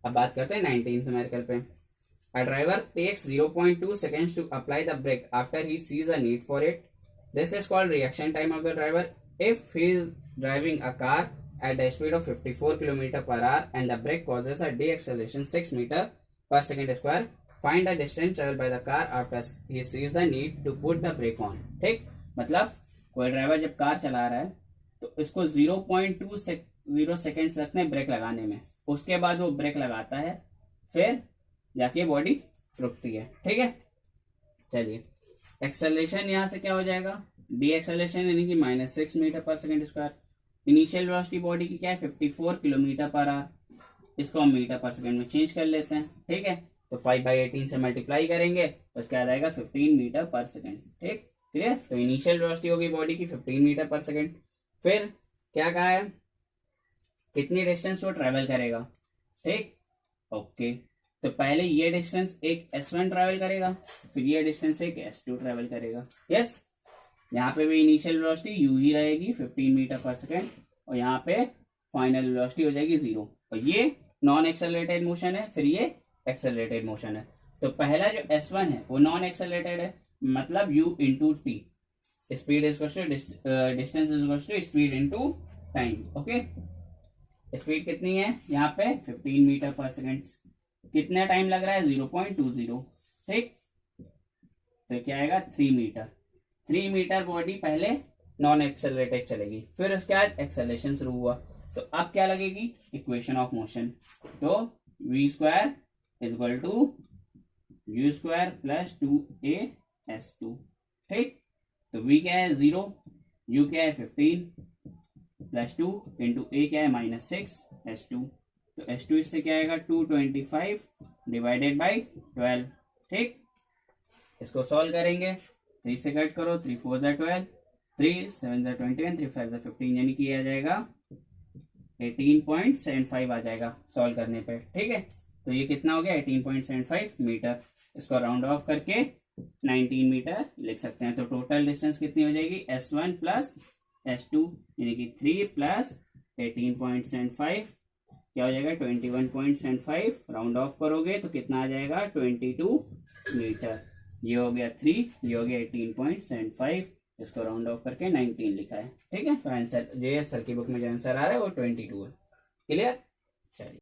अब बात करते हैं 19th न्यूमेरिकल पे। A driver takes 0.2 seconds to apply the brake after he sees a need for it. This is called reaction time of the driver. If he is driving a car at the speed of 54 km per hour and the brake causes a deceleration 6 meter per second square, find the distance traveled by the car after he sees the need to put the brake on. ठीक, मतलब कोई driver जब car चला रहा है तो इसको 0.20 seconds लगते हैं ब्रेक लगाने में, उसके बाद वो ब्रेक लगाता है, फिर जाके बॉडी रुकती है। ठीक है, चलिए एक्सेलरेशन यहां से क्या हो जाएगा, डी एक्सेलरेशन यानी कि -6 मीटर पर second square. Initial velocity body की क्या है 54 किलोमीटर पर आवर, इसको हम मीटर पर सेकेंड में चेंज कर लेते हैं। ठीक है, तो 5/18 से मल्टीप्लाई करेंगे तो इसका आ जाएगा 15 मीटर पर सेकेंड। ठीक, क्लियर। तो इनिशियल वेलोसिटी होगी बॉडी की 15 मीटर पर सेकेंड। फिर क्या कहा है, कितनी डिस्टेंस वो ट्रेवल करेगा। ठीक, ओके, तो पहले ये डिस्टेंस एक S1 ट्रेवल करेगा, फिर ये डिस्टेंस एक S2 ट्रेवल करेगा। यस, यहाँ पे भी इनिशियल वेलोसिटी यू ही रहेगी 15 मीटर पर सेकेंड, और यहाँ पे फाइनल वेलोसिटी हो जाएगी 0। और ये नॉन एक्सेलरेटेड मोशन है, फिर ये एक्सेलरेटेड मोशन है। तो पहला जो S1 है वो नॉन एक्सेलरेटेड है, मतलब u into T, speed is distance is speed into time. Okay, speed कितनी है यहाँ पे 15 मीटर पर सेकेंड, कितना टाइम लग रहा है 0.20। ठीक, तो क्या आएगा 3 मीटर। 3 मीटर बॉडी पहले नॉन एक्सेलरेटेड चलेगी, फिर उसके बाद एक्सेलरेशन शुरू हुआ, तो अब क्या लगेगी इक्वेशन ऑफ मोशन। तो v square is equal to u square plus 2as2। ठीक, तो v क्या है 0, u क्या है 15 प्लस 2 इंटू a क्या है -6s2। तो S2 इससे क्या आएगा 225 डिवाइडेड बाई 12। ठीक, इसको सॉल्व करेंगे, 3 से कट करो, 3 4 जा 12, 3 7 जा 21, 3 5 जा 15, यानी कि आ जाएगा 18.75 आ जाएगा सॉल्व करने पे। ठीक है, तो ये कितना हो गया 18.75 मीटर। इसको राउंड ऑफ करके 19 मीटर लिख सकते हैं। तो टोटल डिस्टेंस कितनी हो जाएगी S1 प्लस S2 यानी कि 3 प्लस 18.75 क्या हो जाएगा 21.75। राउंड ऑफ करोगे तो कितना आ जाएगा 22 मीटर। ये हो गया 3, ये हो गया 18.75, इसको राउंड ऑफ करके 19 लिखा है। ठीक है, तो आंसर ये सर की बुक में जो आंसर आ रहा है वो 22 है। क्लियर, चलिए।